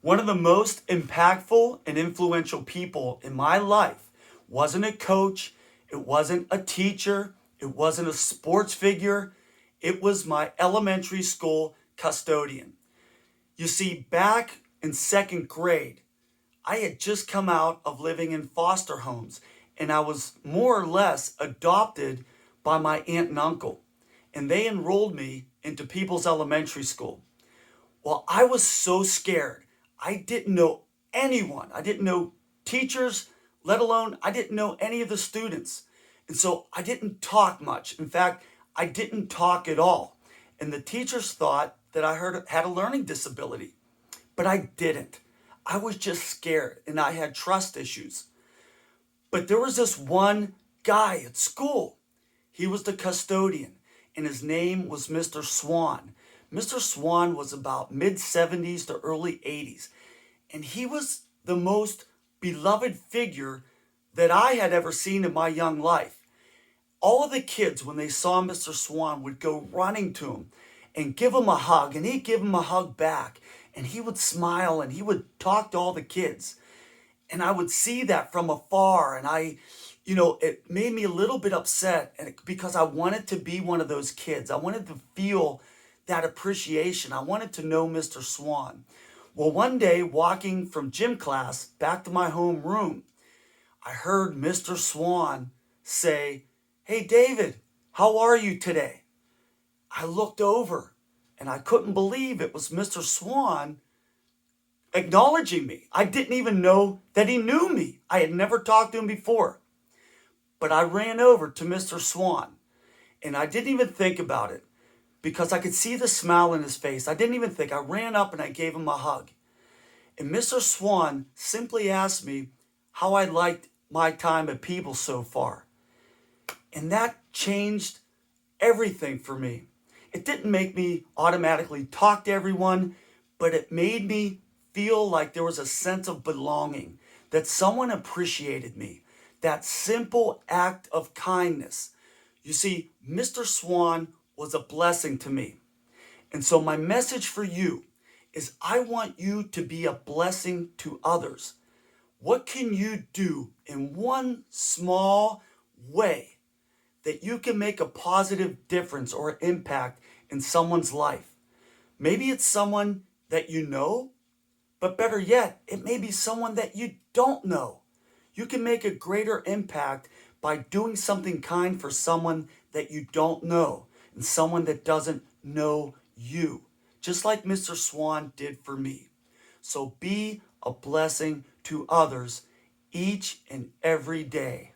One of the most impactful and influential people in my life wasn't a coach, it wasn't a teacher, it wasn't a sports figure, it was my elementary school custodian. You see, back in second grade, I had just come out of living in foster homes and I was more or less adopted by my aunt and uncle. And they enrolled me into People's Elementary School. Well, I was so scared. I didn't know anyone. I didn't know teachers, let alone I didn't know any of the students. And so I didn't talk much. In fact, I didn't talk at all. And the teachers thought that had a learning disability, but I didn't. I was just scared and I had trust issues. But there was this one guy at school. He was the custodian, and his name was Mr. Swan. Mr. Swan was about mid 70s to early 80s, and he was the most beloved figure that I had ever seen in my young life. All of the kids, when they saw Mr. Swan, would go running to him and give him a hug, and he'd give him a hug back, and he would smile and he would talk to all the kids. And I would see that from afar, and it made me a little bit upset because I wanted to be one of those kids. I wanted to feel that appreciation. I wanted to know Mr. Swan. Well, one day, walking from gym class back to my home room, I heard Mr. Swan say, "Hey, David, how are you today?" I looked over and I couldn't believe it was Mr. Swan acknowledging me. I didn't even know that he knew me. I had never talked to him before. But I ran over to Mr. Swan and I didn't even think about it because I could see the smile in his face. I didn't even think. I ran up and I gave him a hug. And Mr. Swan simply asked me how I liked my time at Peebles so far. And that changed everything for me. It didn't make me automatically talk to everyone, but it made me feel like there was a sense of belonging, that someone appreciated me, that simple act of kindness. You see, Mr. Swan was a blessing to me. And so my message for you is I want you to be a blessing to others. What can you do in one small way that you can make a positive difference or impact in someone's life? Maybe it's someone that you know, but better yet, it may be someone that you don't know. You can make a greater impact by doing something kind for someone that you don't know and someone that doesn't know you, just like Mr. Swan did for me. So be a blessing to others each and every day.